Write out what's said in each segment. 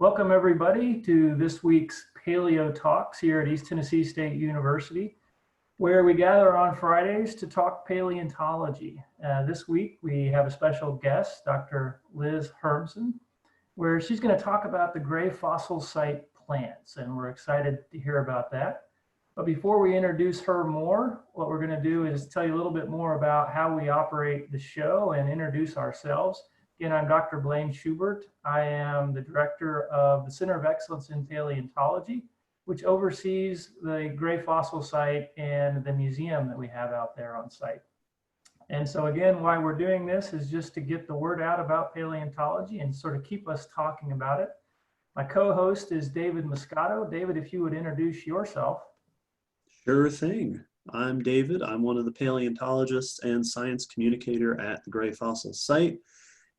Welcome everybody to this week's Paleo Talks here at East Tennessee State University, where we gather on Fridays to talk paleontology. This week we have a special guest, Dr. Liz Hermsen, where she's going to talk about the gray fossil site plants, and we're excited to hear about that. But before we introduce her more, what we're going to do is tell you a little bit more about how we operate the show and introduce ourselves. Again, I'm Dr. Blaine Schubert. I am the director of the Center of Excellence in Paleontology, which oversees the gray fossil site and the museum that we have out there on site. And so again, why we're doing this is just to get the word out about paleontology and sort of keep us talking about it. My co-host is David Moscato. David, if you would introduce yourself. Sure thing. I'm David. I'm one of the paleontologists and science communicator at the Gray Fossil Site.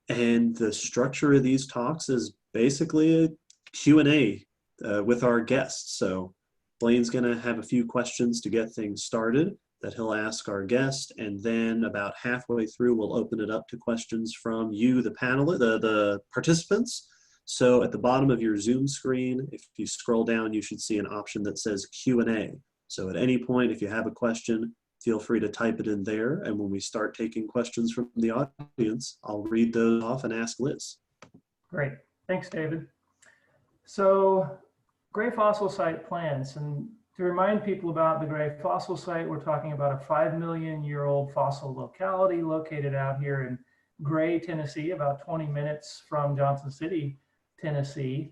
And the structure of these talks is basically a Q&A with our guests. So Blaine's going to have a few questions to get things started that he'll ask our guest. And then about halfway through, we'll open it up to questions from you, the panel, the participants. So at the bottom of your Zoom screen, if you scroll down, you should see an option that says Q&A. So at any point, if you have a question, feel free to type it in there. And when we start taking questions from the audience, I'll read those off and ask Liz. Great. Thanks, David. So gray fossil site plants. And to remind people about the gray fossil site, we're talking about a 5 million year old fossil locality located out here in Gray, Tennessee, about 20 minutes from Johnson City, Tennessee.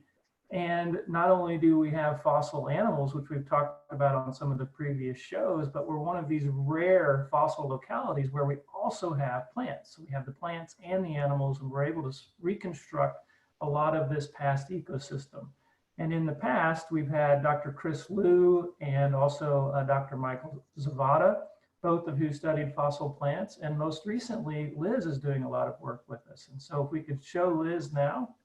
And not only do we have fossil animals, which we've talked about on some of the previous shows, but we're one of these rare fossil localities where we also have plants. So we have the plants and the animals, and we're able to reconstruct a lot of this past ecosystem. And in the past, we've had Dr. Chris Liu and also Dr. Michael Zavada, both of who studied fossil plants. And most recently, Liz is doing a lot of work with us. And so if we could show Liz now.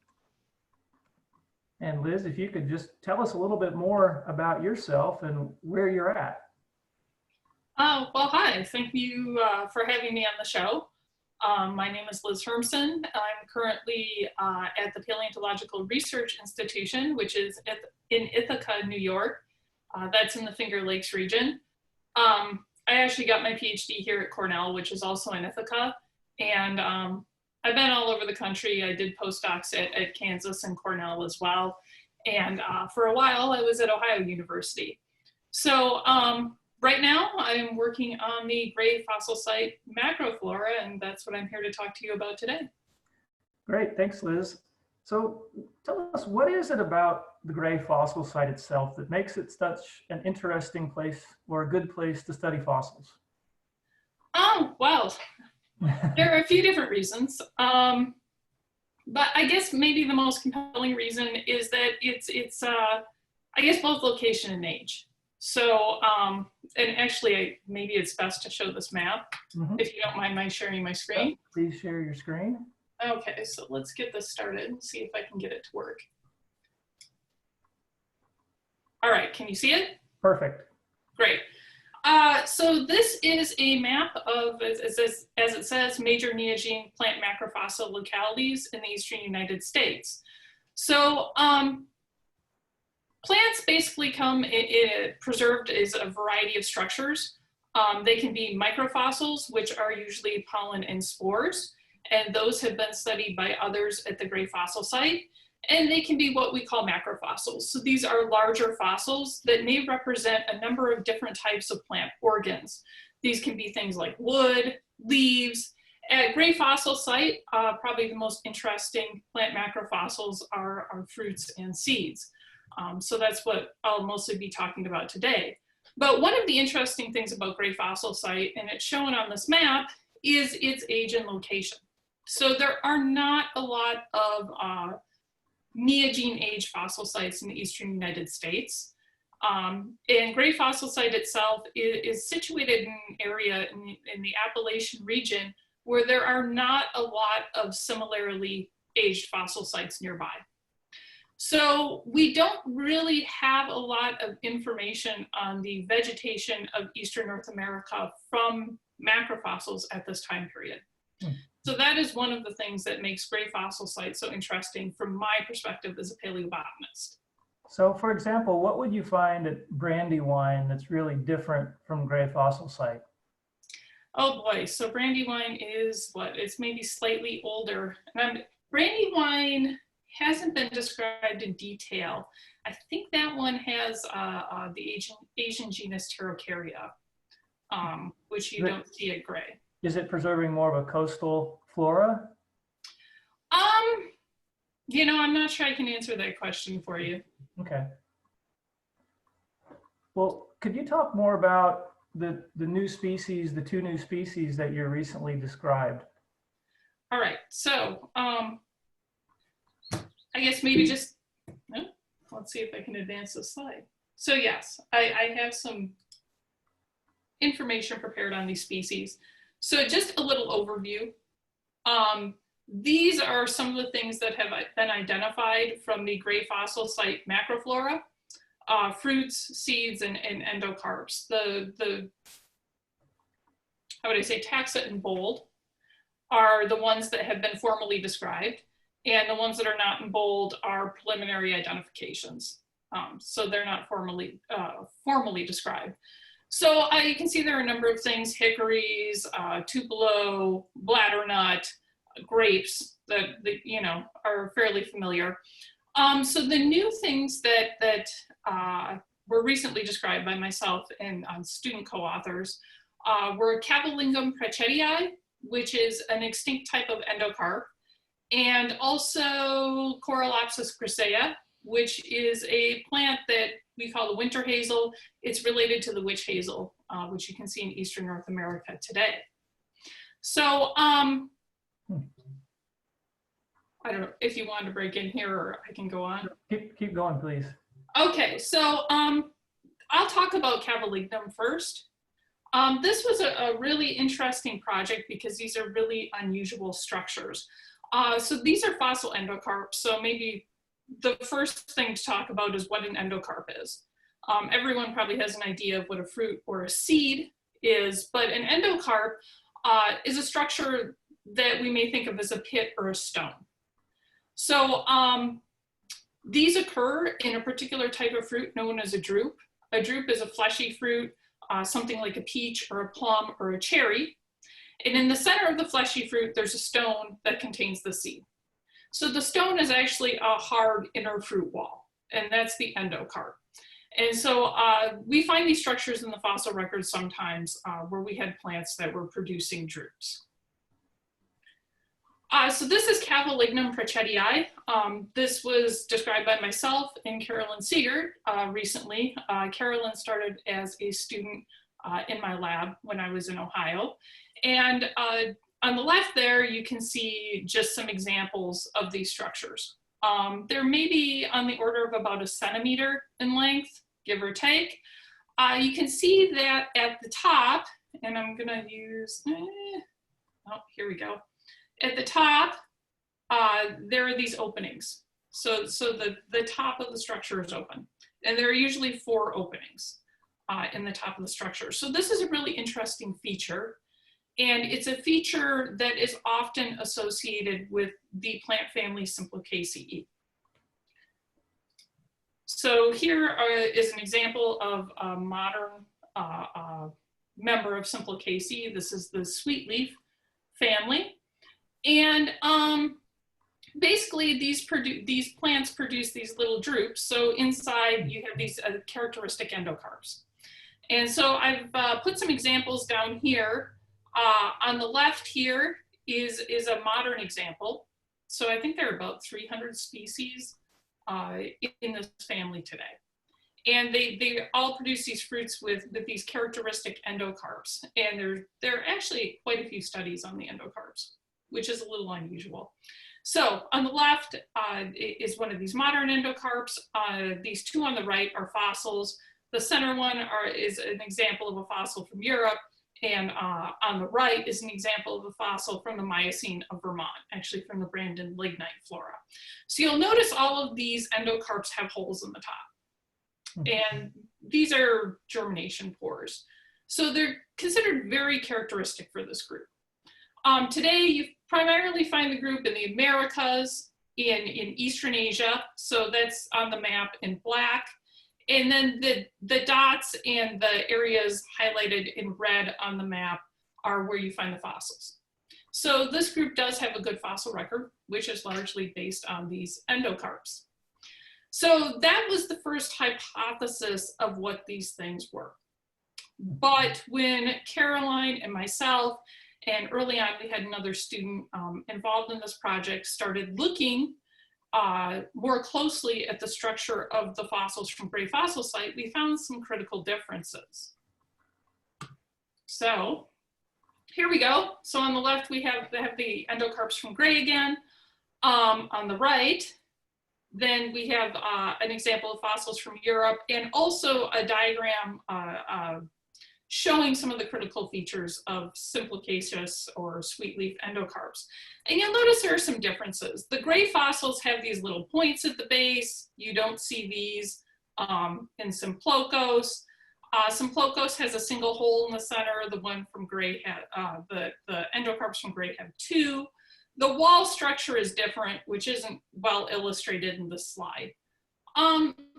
And Liz, if you could just tell us a little bit more about yourself and where you're at. Well, hi. Thank you for having me on the show. My name is Liz Hermsen. I'm currently at the Paleontological Research Institution, which is in Ithaca, New York. That's in the Finger Lakes region. I actually got my PhD here at Cornell, which is also in Ithaca. And I've been all over the country. I did postdocs at Kansas and Cornell as well. And for a while, I was at Ohio University. So right now, I'm working on the gray fossil site macroflora, and that's what I'm here to talk to you about today. Great, thanks, Liz. So tell us, what is it about the gray fossil site itself that makes it such an interesting place or a good place to study fossils? Oh, well. There are a few different reasons, but I guess maybe the most compelling reason is that it's I guess both location and age. So, and actually maybe it's best to show this map, if you don't mind my sharing my screen. Please share your screen. Okay, so let's get this started and see if I can get it to work. All right, can you see it? Perfect. Great. So this is a map of, as it says, major neogene plant macrofossil localities in the eastern United States. So plants basically come preserved as a variety of structures. They can be microfossils, which are usually pollen and spores, and those have been studied by others at the Gray Fossil Site. And they can be what we call macrofossils. So these are larger fossils that may represent a number of different types of plant organs. These can be things like wood, leaves. At Gray Fossil Site, probably the most interesting plant macrofossils are fruits and seeds. So that's what I'll mostly be talking about today. But one of the interesting things about Gray Fossil Site, and it's shown on this map, is its age and location. So there are not a lot of neogene age fossil sites in the eastern United States. And Gray Fossil Site itself is situated in an area in the Appalachian region where there are not a lot of similarly aged fossil sites nearby. So we don't really have a lot of information on the vegetation of Eastern North America from macrofossils at this time period. So that is one of the things that makes gray fossil sites so interesting from my perspective as a paleobotanist. So for example, what would you find at Brandywine that's really different from gray fossil site? Oh boy, so Brandywine is what? It's maybe slightly older. Brandywine hasn't been described in detail. I think that one has the Asian genus Pterocarya, which you don't see at gray. Is it preserving more of a coastal flora? You know, I'm not sure I can answer that question for you. Okay. Well, could you talk more about the new species, the two new species that you recently described? All right, so I guess maybe just, let's see if I can advance this slide. So yes, I have some information prepared on these species. So just a little overview. These are some of the things that have been identified from the gray fossil site macroflora, fruits, seeds, and endocarps. How would I say, taxa in bold are the ones that have been formally described, and the ones that are not in bold are preliminary identifications. So they're not formally described. So you can see there are a number of things: hickories, tupelo, bladdernut, grapes that you know are fairly familiar. So the new things that were recently described by myself and student co-authors were Cavallingum prachetii, which is an extinct type of endocarp, and also Corylopsis griseia, which is a plant that we call the winter hazel. It's related to the witch hazel, which you can see in Eastern North America today. So I don't know if you want to break in here or I can go on. Keep going, please. Okay, so I'll talk about Cavallingum first. This was a really interesting project because these are really unusual structures. So these are fossil endocarps. So maybe the first thing to talk about is what an endocarp is. Everyone probably has an idea of what a fruit or a seed is, but an endocarp is a structure that we may think of as a pit or a stone. So these occur in a particular type of fruit known as a drupe. A drupe is a fleshy fruit, something like a peach or a plum or a cherry. And in the center of the fleshy fruit, there's a stone that contains the seed. So the stone is actually a hard inner fruit wall, and that's the endocarp. And so we find these structures in the fossil records sometimes where we had plants that were producing drupes. So this is Cavallingum prachetii. This was described by myself and Carolyn Siegert recently. Carolyn started as a student in my lab when I was in Ohio. And on the left there, you can see just some examples of these structures. They're maybe on the order of about 1 centimeter in length, give or take. You can see that at the top, and I'm gonna use, oh, here we go. At the top, there are these openings. So the top of the structure is open. And there are usually 4 openings in the top of the structure. So this is a really interesting feature. And it's a feature that is often associated with the plant family Simplicaceae. So here is an example of a modern member of Simplicaceae. This is the Sweetleaf family. And basically these plants produce these little drupes. So inside you have these characteristic endocarps. And so I've put some examples down here. On the left here is a modern example. So I think there are about 300 species in this family today. And they all produce these fruits with these characteristic endocarps. And there are actually quite a few studies on the endocarps, which is a little unusual. So on the left is one of these modern endocarps. These 2 on the right are fossils. The center one is an example of a fossil from Europe. And on the right is an example of a fossil from the Miocene of Vermont, actually from the Brandon lignite flora. So you'll notice all of these endocarps have holes in the top. And these are germination pores. So they're considered very characteristic for this group. Today, primarily find the group in the Americas, in Eastern Asia, so that's on the map in black. And then the dots and the areas highlighted in red on the map are where you find the fossils. So this group does have a good fossil record, which is largely based on these endocarps. So that was the first hypothesis of what these things were. But when Caroline and myself, and early on we had another student involved in this project, started looking more closely at the structure of the fossils from Gray Fossil Site, we found some critical differences. So here we go. So on the left, we have the endocarps from Gray again. On the right, then we have an example of fossils from Europe, and also a diagram showing some of the critical features of simplicaceous or sweetleaf endocarps. And you'll notice there are some differences. The Gray fossils have these little points at the base. You don't see these in Simplocos. Simplocos has a single hole in the center. The one from Gray had, the endocarps from Gray have two. The wall structure is different, which isn't well illustrated in this slide.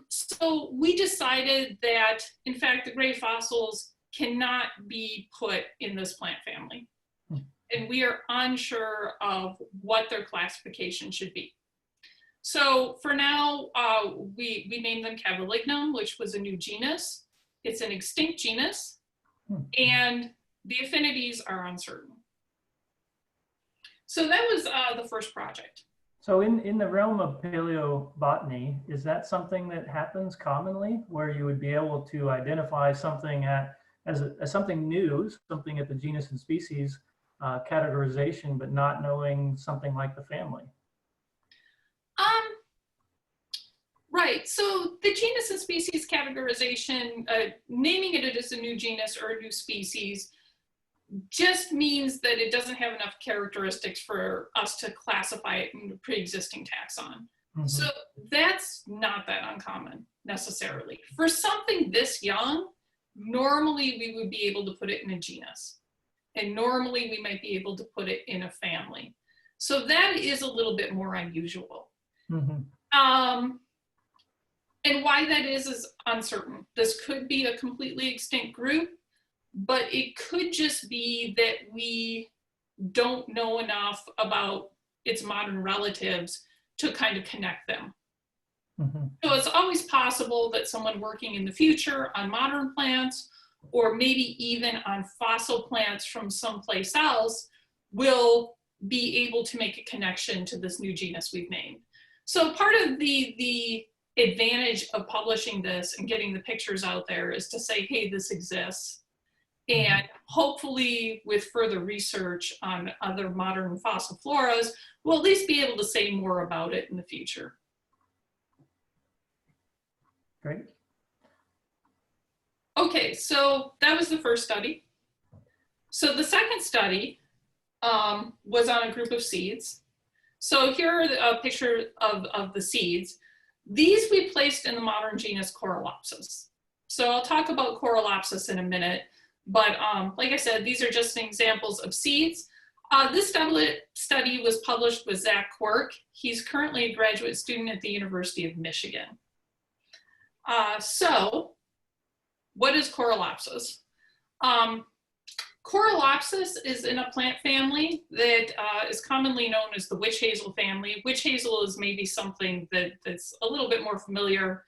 So we decided that, in fact, the Gray fossils cannot be put in this plant family. And we are unsure of what their classification should be. So for now, we named them Cavalignum, which was a new genus. It's an extinct genus, and the affinities are uncertain. So that was the first project. So in the realm of paleobotany, is that something that happens commonly, where you would be able to identify something as something new, something at the genus and species categorization, but not knowing something like the family? Right, so the genus and species categorization, naming it as a new genus or a new species, just means that it doesn't have enough characteristics for us to classify it in a pre-existing taxon. Mm-hmm. So that's not that uncommon necessarily. For something this young, normally we would be able to put it in a genus. And normally we might be able to put it in a family. So that is a little bit more unusual. Mm-hmm. And why that is uncertain. This could be a completely extinct group, but it could just be that we don't know enough about its modern relatives to kind of connect them. Mm-hmm. So it's always possible that someone working in the future on modern plants, or maybe even on fossil plants from someplace else, will be able to make a connection to this new genus we've named. So part of the advantage of publishing this and getting the pictures out there is to say, hey, this exists. And hopefully with further research on other modern fossil floras, we'll at least be able to say more about it in the future. Great. Okay, so that was the first study. So the second study was on a group of seeds. So here are a picture of the seeds. These we placed in the modern genus Coralopsis. So I'll talk about Coralopsis in a minute, but like I said, these are just examples of seeds. This study was published with Zach Quirk. He's currently a graduate student at the University of Michigan. So what is Coralopsis? Coralopsis is in a plant family that is commonly known as the witch hazel family. Witch hazel is maybe something that's a little bit more familiar.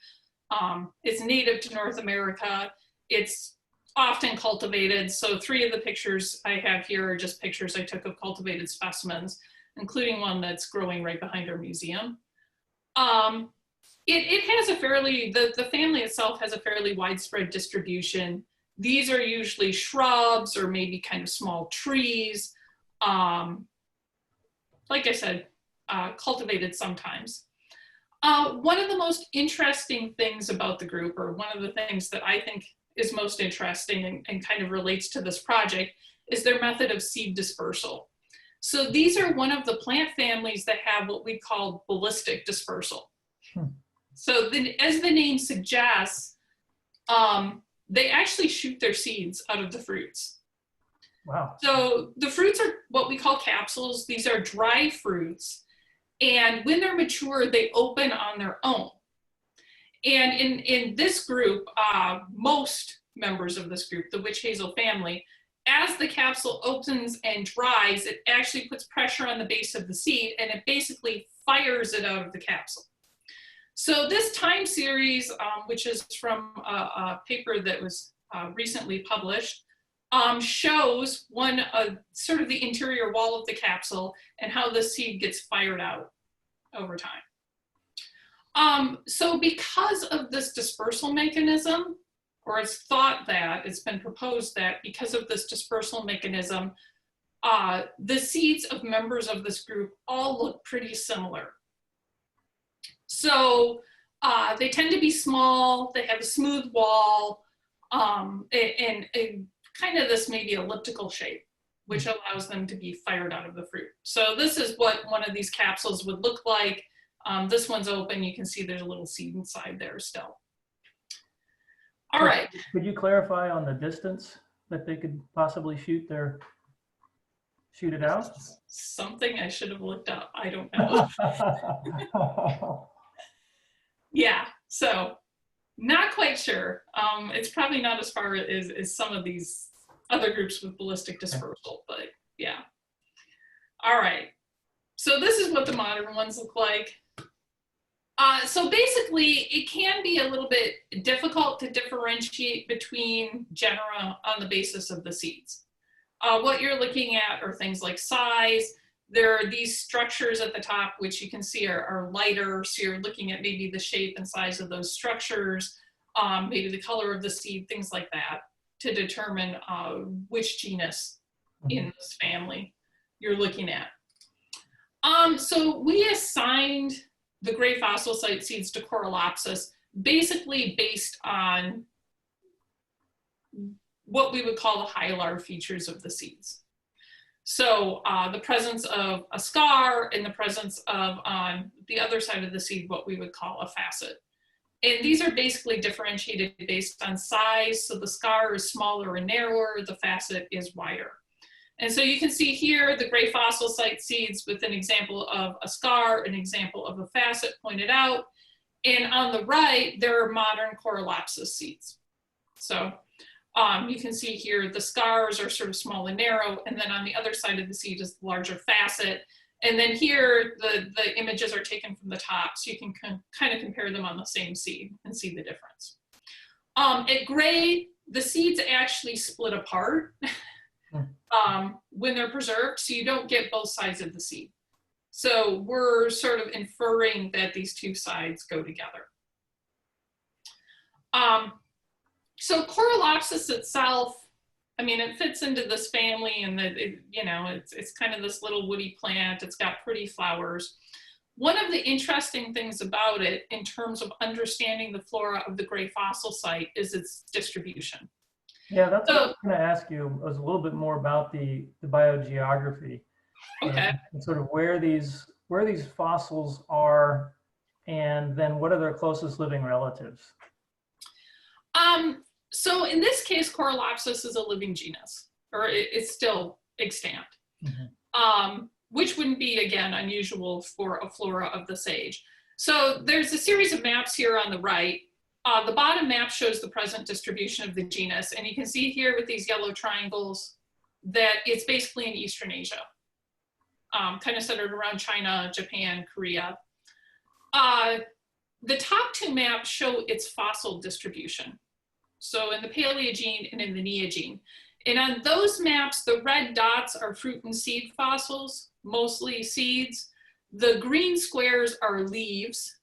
It's native to North America. It's often cultivated. So 3 of the pictures I have here are just pictures I took of cultivated specimens, including one that's growing right behind our museum. It has a fairly, the family itself has a fairly widespread distribution. These are usually shrubs or maybe kind of small trees. Like I said, cultivated sometimes. One of the most interesting things about the group, or one of the things that I think is most interesting and kind of relates to this project, is their method of seed dispersal. So these are one of the plant families that have what we call ballistic dispersal. So as the name suggests, they actually shoot their seeds out of the fruits. Wow. So the fruits are what we call capsules. These are dry fruits. And when they're mature, they open on their own. And in this group, most members of this group, the witch hazel family, as the capsule opens and dries, it actually puts pressure on the base of the seed and it basically fires it out of the capsule. So this time series, which is from a paper that was recently published, shows sort of the interior wall of the capsule and how the seed gets fired out over time. So because of this dispersal mechanism, or it's thought that, it's been proposed that because of this dispersal mechanism, the seeds of members of this group all look pretty similar. So they tend to be small, they have a smooth wall, and kind of this maybe elliptical shape, which allows them to be fired out of the fruit. So this is what one of these capsules would look like. This one's open, you can see there's a little seed inside there still. All right. Could you clarify on the distance that they could possibly shoot it out? Something I should have looked up, I don't know. Yeah, so not quite sure. It's probably not as far as some of these other groups with ballistic dispersal, but yeah. All right, so this is what the modern ones look like. So basically, it can be a little bit difficult to differentiate between genera on the basis of the seeds. What you're looking at are things like size. There are these structures at the top, which you can see are lighter. So you're looking at maybe the shape and size of those structures, maybe the color of the seed, things like that, to determine which genus in this family you're looking at. So we assigned the gray fossil site seeds to Coralopsis, basically based on what we would call the hylar features of the seeds. So the presence of a scar and the presence of, on the other side of the seed, what we would call a facet. And these are basically differentiated based on size. So the scar is smaller and narrower, the facet is wider. And so you can see here the gray fossil site seeds with an example of a scar, an example of a facet pointed out. And on the right, there are modern Coralopsis seeds. So you can see here the scars are sort of small and narrow, and then on the other side of the seed is the larger facet. And then here, the images are taken from the top, so you can kind of compare them on the same seed and see the difference. At gray, the seeds actually split apart when they're preserved, so you don't get both sides of the seed. So we're sort of inferring that these two sides go together. So Coralopsis itself, I mean, it fits into this family, and it's kind of this little woody plant. It's got pretty flowers. One of the interesting things about it in terms of understanding the flora of the gray fossil site is its distribution. Yeah, that's what I was going to ask you, was a little bit more about the biogeography. Okay. And sort of where these fossils are, and then what are their closest living relatives? So in this case, Coralopsis is a living genus, or it's still extant, which wouldn't be, again, unusual for a flora of this age. So there's a series of maps here on the right. The bottom map shows the present distribution of the genus, and you can see here with these yellow triangles that it's basically in Eastern Asia, kind of centered around China, Japan, Korea. The top two maps show its fossil distribution. So in the Paleogene and in the Neogene. And on those maps, the red dots are fruit and seed fossils, mostly seeds. The green squares are leaves.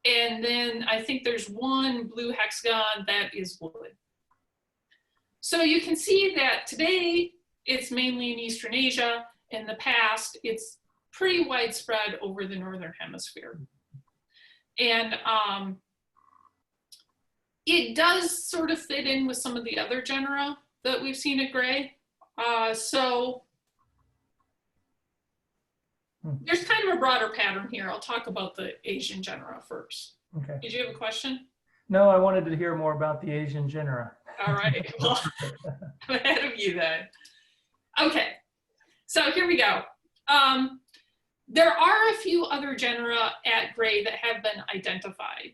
And then I think there's one blue hexagon that is wood. So you can see that today it's mainly in Eastern Asia. In the past, it's pretty widespread over the Northern Hemisphere. And it does sort of fit in with some of the other genera that we've seen at gray. So there's kind of a broader pattern here. I'll talk about the Asian genera first. Okay. Did you have a question? No, I wanted to hear more about the Asian genera. All right, well, I'm ahead of you then. Okay, so here we go. There are a few other genera at Gray that have been identified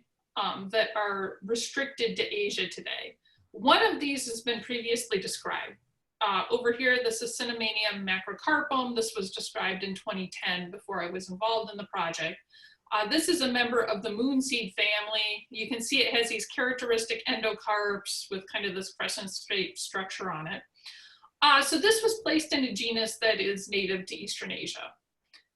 that are restricted to Asia today. One of these has been previously described. Over here, this is Cinnamanium macrocarpum. This was described in 2010 before I was involved in the project. This is a member of the moonseed family. You can see it has these characteristic endocarps with kind of this crescent-shaped structure on it. So this was placed in a genus that is native to Eastern Asia.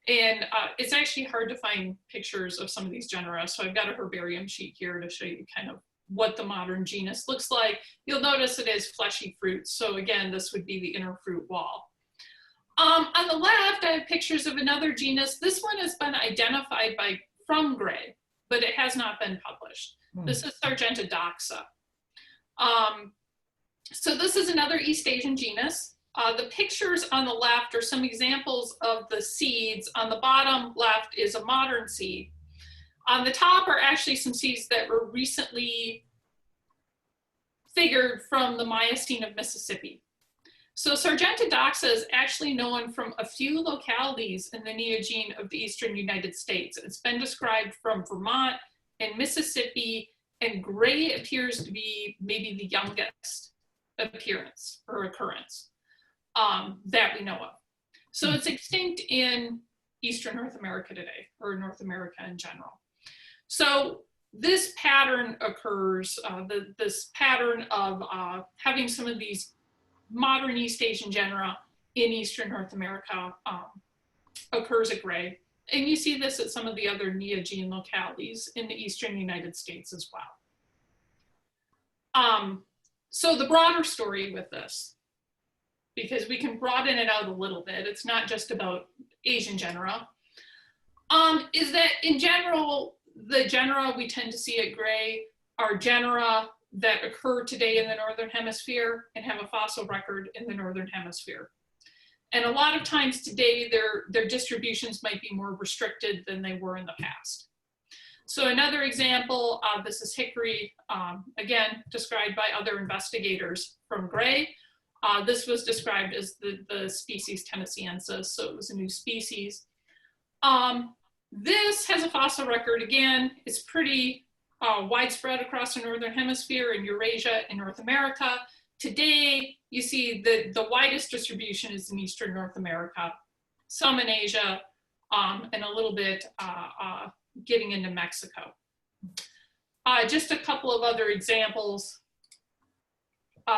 And it's actually hard to find pictures of some of these genera. So I've got a herbarium sheet here to show you kind of what the modern genus looks like. You'll notice it has fleshy fruits. So again, this would be the inner fruit wall. On the left, I have pictures of another genus. This one has been identified from Gray, but it has not been published. This is Sargentadoxa. So this is another East Asian genus. The pictures on the left are some examples of the seeds. On the bottom left is a modern seed. On the top are actually some seeds that were recently figured from the Miocene of Mississippi. So Sargentadoxa is actually known from a few localities in the Neogene of the eastern United States. It's been described from Vermont and Mississippi, and Gray appears to be maybe the youngest appearance or occurrence that we know of. So it's extinct in Eastern North America today, or North America in general. So this pattern occurs, this pattern of having some of these modern East Asian genera in Eastern North America occurs at Gray. And you see this at some of the other Neogene localities in the Eastern United States as well. So the broader story with this, because we can broaden it out a little bit, it's not just about Asian genera, is that in general, the genera we tend to see at Gray are genera that occur today in the Northern Hemisphere and have a fossil record in the Northern Hemisphere. And a lot of times today, their distributions might be more restricted than they were in the past. So another example, this is hickory, again, described by other investigators from Gray. This was described as the species Tennesseensis, so it was a new species. This has a fossil record, again, it's pretty widespread across the Northern Hemisphere in Eurasia and North America. Today, you see the widest distribution is in Eastern North America, some in Asia, and a little bit getting into Mexico. Just a couple of other examples.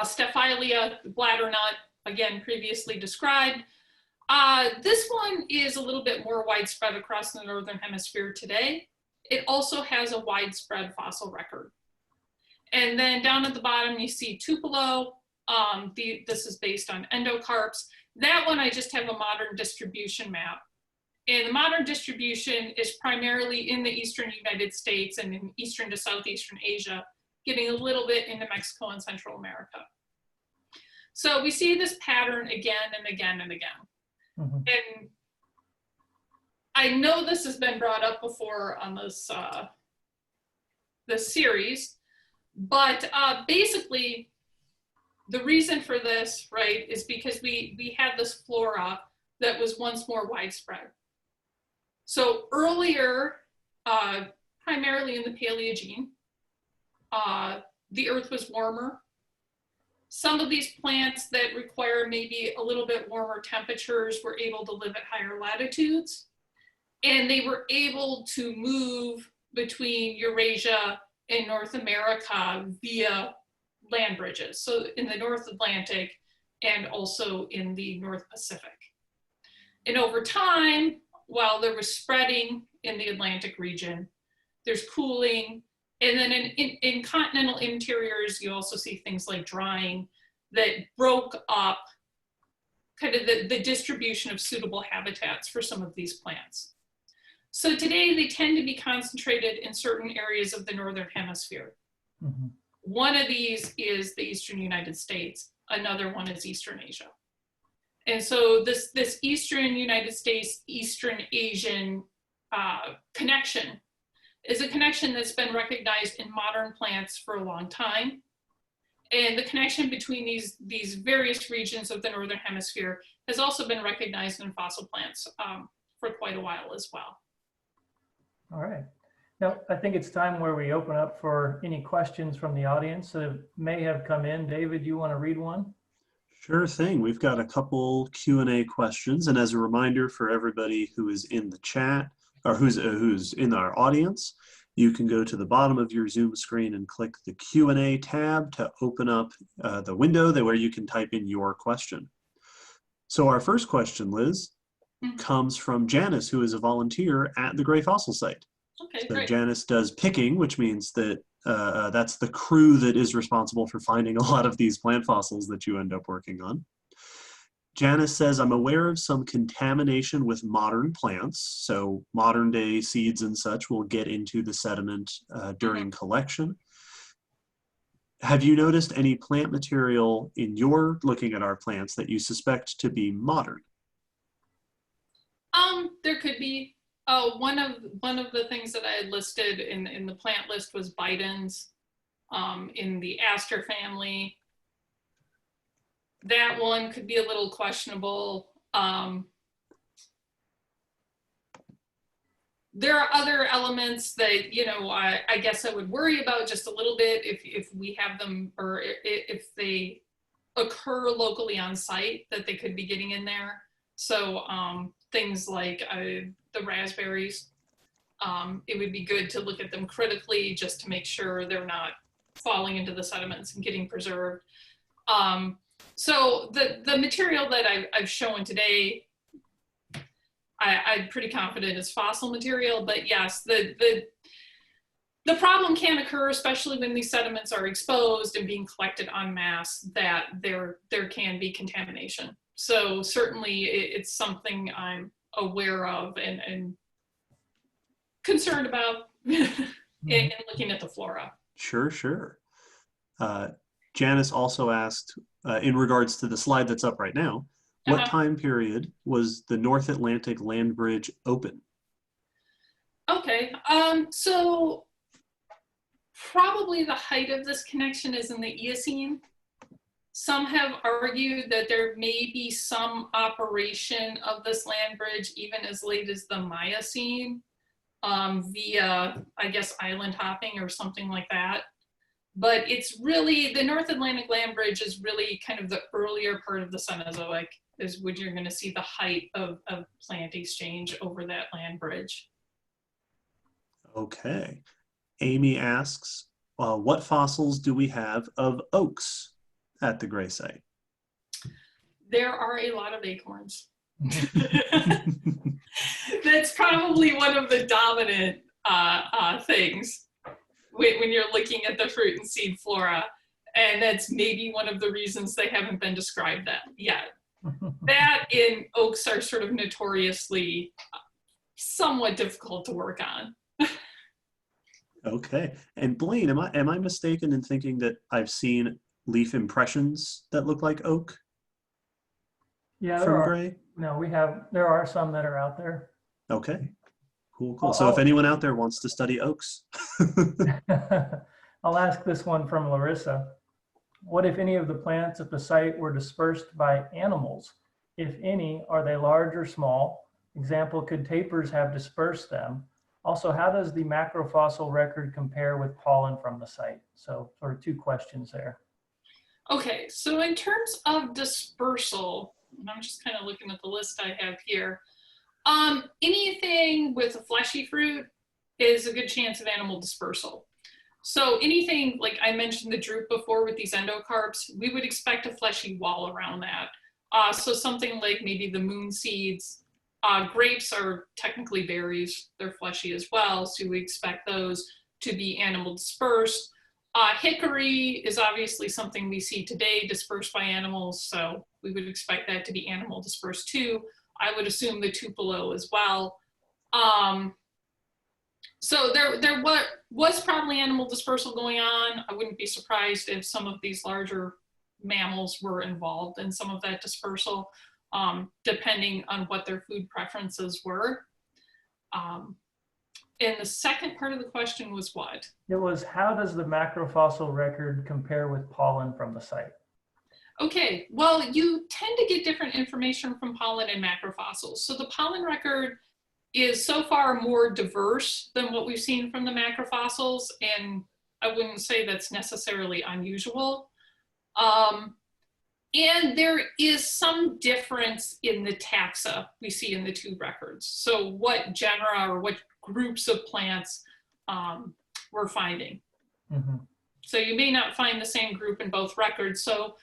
Staphylia, the bladder nut, again, previously described. This one is a little bit more widespread across the Northern Hemisphere today. It also has a widespread fossil record. And then down at the bottom, you see Tupelo. This is based on endocarps. That one, I just have a modern distribution map. And the modern distribution is primarily in the Eastern United States and in Eastern to Southeastern Asia, getting a little bit into Mexico and Central America. So we see this pattern again and again and again. Mm-hmm. And I know this has been brought up before on this, this series, but basically the reason for this, right, is because we had this flora that was once more widespread. So earlier, primarily in the Paleogene, the earth was warmer. Some of these plants that require maybe a little bit warmer temperatures were able to live at higher latitudes, and they were able to move between Eurasia and North America via land bridges. So in the North Atlantic and also in the North Pacific. And over time, while there was spreading in the Atlantic region, there's cooling. And then in continental interiors, you also see things like drying that broke up kind of the distribution of suitable habitats for some of these plants. So today they tend to be concentrated in certain areas of the Northern Hemisphere. Mm-hmm. One of these is the Eastern United States. Another one is Eastern Asia. And so this Eastern United States, Eastern Asian connection is a connection that's been recognized in modern plants for a long time. And the connection between these various regions of the Northern Hemisphere has also been recognized in fossil plants for quite a while as well. All right. Now, I think it's time where we open up for any questions from the audience that may have come in. David, you want to read one? Sure thing. We've got a couple Q&A questions, and as a reminder for everybody who is in the chat or who's in our audience, you can go to the bottom of your Zoom screen and click the Q&A tab to open up the window where you can type in your question. So our first question, Liz, comes from Janice, who is a volunteer at the Gray Fossil site. Okay, So great. Janice does picking, which means that that's the crew that is responsible for finding a lot of these plant fossils that you end up working on. Janice says, I'm aware of some contamination with modern plants. So modern day seeds and such will get into the sediment during collection. Have you noticed any plant material in your looking at our plants that you suspect to be modern? There could be. One of the things that I had listed in the plant list was bidens in the aster family. That one could be a little questionable. There are other elements that, you know, I guess I would worry about just a little bit if we have them, or if they occur locally on site, that they could be getting in there. So things like the raspberries, it would be good to look at them critically just to make sure they're not falling into the sediments and getting preserved. So the material that I've shown today, I'm pretty confident is fossil material, but yes, the problem can occur, especially when these sediments are exposed and being collected en masse, that there can be contamination. So certainly it's something I'm aware of and concerned about in looking at the flora. Sure. Janice also asked, in regards to the slide that's up right now, what time period was the North Atlantic land bridge open? Okay, so probably the height of this connection is in the Eocene. Some have argued that there may be some operation of this land bridge even as late as the Miocene via, I guess, island hopping or something like that. But it's really, the North Atlantic land bridge is really kind of the earlier part of the Cenozoic is when you're going to see the height of plant exchange over that land bridge. Okay. Amy asks, what fossils do we have of oaks at the Gray site? There are a lot of acorns. That's probably one of the dominant things when you're looking at the fruit and seed flora. And that's maybe one of the reasons they haven't been described yet. That and oaks are sort of notoriously somewhat difficult to work on. Okay. And Blaine, am I mistaken in thinking that I've seen leaf impressions that look like oak? Yeah, from Gray? No, there are some that are out there. Okay. Cool. So if anyone out there wants to study oaks. I'll ask this one from Larissa. What, if any, of the plants at the site were dispersed by animals? If any, are they large or small? Example, could tapirs have dispersed them? Also, how does the macrofossil record compare with pollen from the site? So sort of two questions there. Okay, so in terms of dispersal, and I'm just kind of looking at the list I have here. Anything with a fleshy fruit is a good chance of animal dispersal. So anything, like I mentioned the drupe before with these endocarps, we would expect a fleshy wall around that. So something like maybe the moon seeds. Grapes are technically berries, they're fleshy as well, so we expect those to be animal dispersed. Hickory is obviously something we see today dispersed by animals, so we would expect that to be animal dispersed too. I would assume the tupelo as well. So there was probably animal dispersal going on. I wouldn't be surprised if some of these larger mammals were involved in some of that dispersal, depending on what their food preferences were. And the second part of the question was what? It was, how does the macrofossil record compare with pollen from the site? Okay, well, you tend to get different information from pollen and macrofossils. So the pollen record is so far more diverse than what we've seen from the macrofossils, and I wouldn't say that's necessarily unusual. And there is some difference in the taxa we see in the two records. So what genera or what groups of plants we're finding. Mm-hmm. So you may not find the same group in both records. So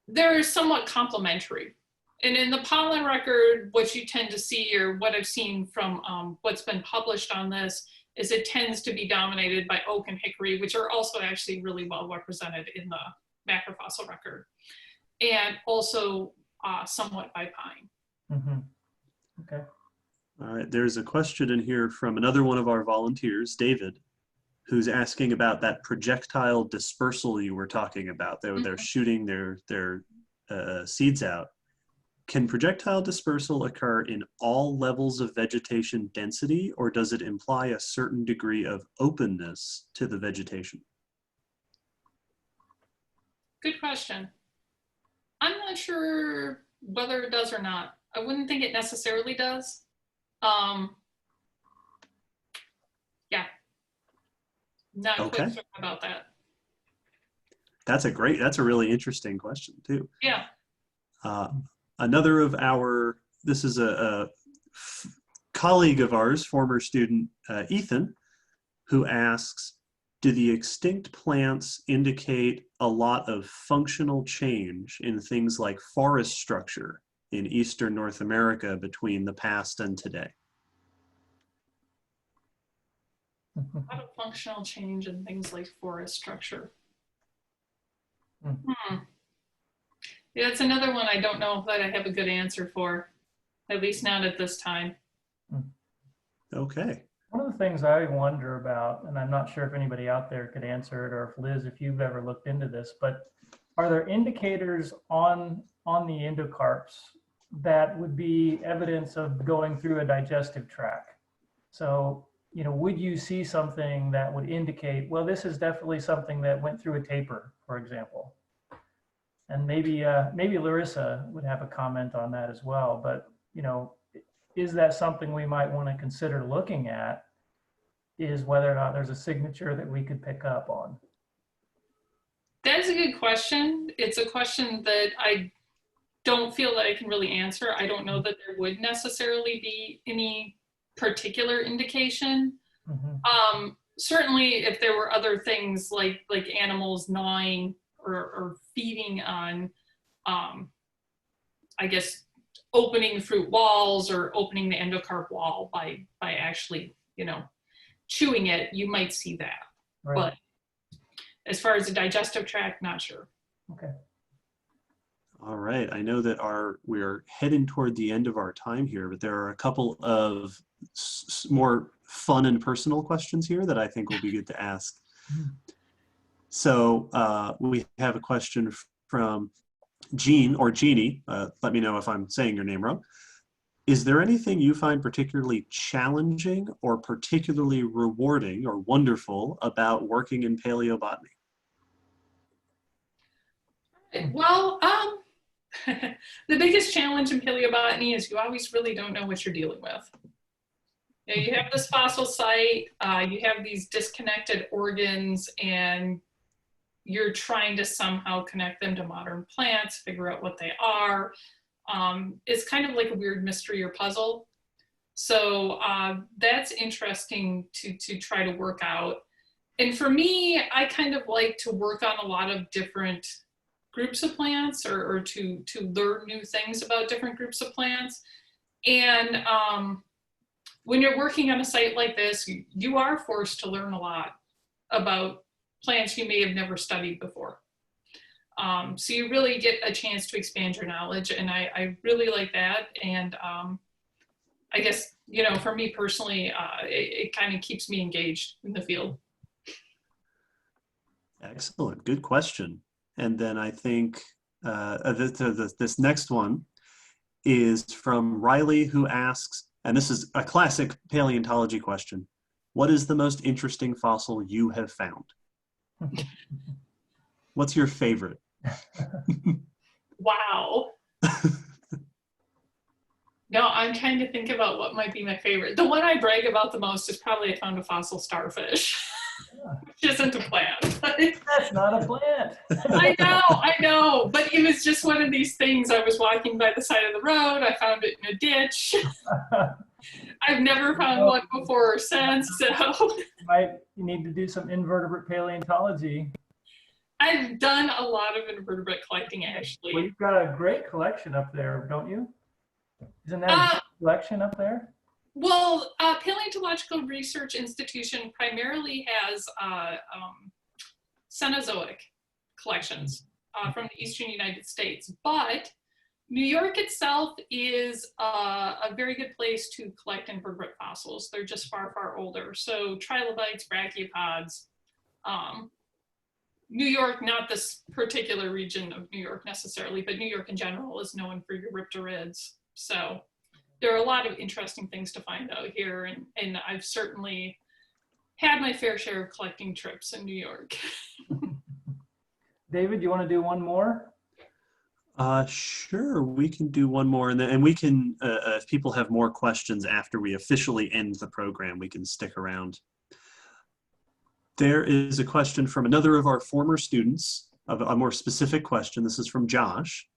they're somewhat complementary. And in the pollen record, what you tend to see, or what I've seen from what's been published on this, is it tends to be dominated by oak and hickory, which are also actually really well represented in the macrofossil record, and also somewhat by pine. Mm-hmm. Okay. All right, there's a question in here from another one of our volunteers, David, who's asking about that projectile dispersal you were talking about. They're shooting their seeds out. Can projectile dispersal occur in all levels of vegetation density, or does it imply a certain degree of openness to the vegetation? Good question. I'm not sure whether it does or not. I wouldn't think it necessarily does. Yeah, not quite sure about that. That's a really interesting question too. Yeah. Another of this is a colleague of ours, former student Ethan, who asks, do the extinct plants indicate a lot of functional change in things like forest structure in Eastern North America between the past and today? A lot of functional change in things like forest structure. Yeah, it's another one I don't know that I have a good answer for, at least not at this time. Okay. One of the things I wonder about, and I'm not sure if anybody out there could answer it, or if Liz, if you've ever looked into this, but are there indicators on the endocarps that would be evidence of going through a digestive tract? So, would you see something that would indicate, well, this is definitely something that went through a taper, for example? And maybe Larissa would have a comment on that as well. But, is that something we might want to consider looking at, is whether or not there's a signature that we could pick up on? That's a good question. It's a question that I don't feel that I can really answer. I don't know that there would necessarily be any particular indication. Mm-hmm. Certainly if there were other things like animals gnawing or feeding on, I guess, opening fruit walls or opening the endocarp wall by actually, chewing it, you might see that. Right. But as far as the digestive tract, not sure. Okay. All right. I know that we're heading toward the end of our time here, but there are a couple of more fun and personal questions here that I think will be good to ask. So we have a question from Jean, or Jeannie. Let me know if I'm saying your name wrong. Is there anything you find particularly challenging or particularly rewarding or wonderful about working in paleobotany? Well, the biggest challenge in paleobotany is you always really don't know what you're dealing with. You have this fossil site, you have these disconnected organs, and you're trying to somehow connect them to modern plants, figure out what they are. It's kind of like a weird mystery or puzzle. So that's interesting to try to work out. And for me, I kind of like to work on a lot of different groups of plants, or to learn new things about different groups of plants. And when you're working on a site like this, you are forced to learn a lot about plants you may have never studied before. So you really get a chance to expand your knowledge, and I really like that. And I guess, for me personally, it kind of keeps me engaged in the field. Excellent, good question. And then I think this next one is from Riley, who asks, and this is a classic paleontology question, what is the most interesting fossil you have found? What's your favorite? Wow. No, I'm trying to think about what might be my favorite. The one I brag about the most is probably I found a fossil starfish, which isn't a plant. That's not a plant. I know, but it was just one of these things. I was walking by the side of the road. I found it in a ditch. I've never found one before or since, so. You need to do some invertebrate paleontology. I've done a lot of invertebrate collecting, actually. Well, you've got a great collection up there, don't you? Isn't that a good collection up there? Well, Paleontological Research Institution primarily has Cenozoic collections from the eastern United States, but New York itself is a very good place to collect invertebrate fossils. They're just far, far older. So trilobites, brachiopods. New York, not this particular region of New York necessarily, but New York in general is known for Eurypterids. So there are a lot of interesting things to find out here, and I've certainly had my fair share of collecting trips in New York. David, you want to do one more? Sure, we can do one more, and we can, if people have more questions after we officially end the program, we can stick around. There is a question from another of our former students, a more specific question. This is from Josh,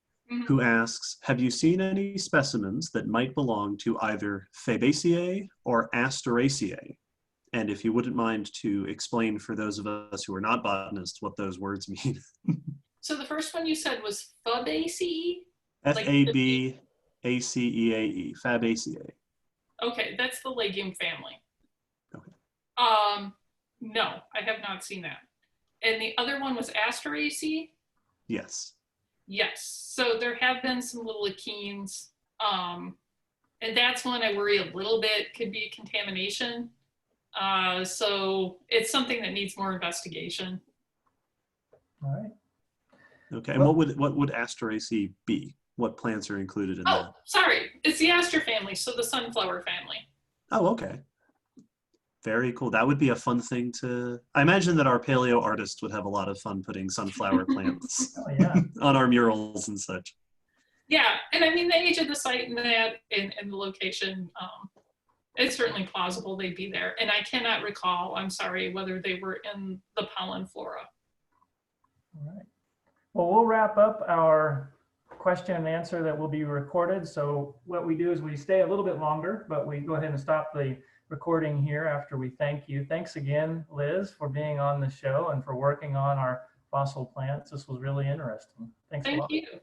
who asks, have you seen any specimens that might belong to either Fabaceae or Asteraceae? And if you wouldn't mind to explain for those of us who are not botanists what those words mean. So the first one you said was Fabaceae? Fabaceae, Fabaceae. Okay, that's the legume family. Okay. No, I have not seen that. And the other one was Asteraceae? Yes. Yes, so there have been some little achenes, and that's one I worry a little bit could be contamination. So it's something that needs more investigation. All right. Okay, and what would Asteraceae be? What plants are included in that? Oh, sorry, it's the aster family, so the sunflower family. Oh, okay. Very cool. That would be a fun thing to, I imagine that our paleo artists would have a lot of fun putting sunflower plants on our murals and such. Yeah, and I mean the age of the site and that and the location, it's certainly plausible they'd be there. And I cannot recall, I'm sorry, whether they were in the pollen flora. All right. Well, we'll wrap up our question and answer that will be recorded. So what we do is we stay a little bit longer, but we go ahead and stop the recording here after we thank you. Thanks again, Liz, for being on the show and for working on our fossil plants. This was really interesting. Thanks a lot. Thank you.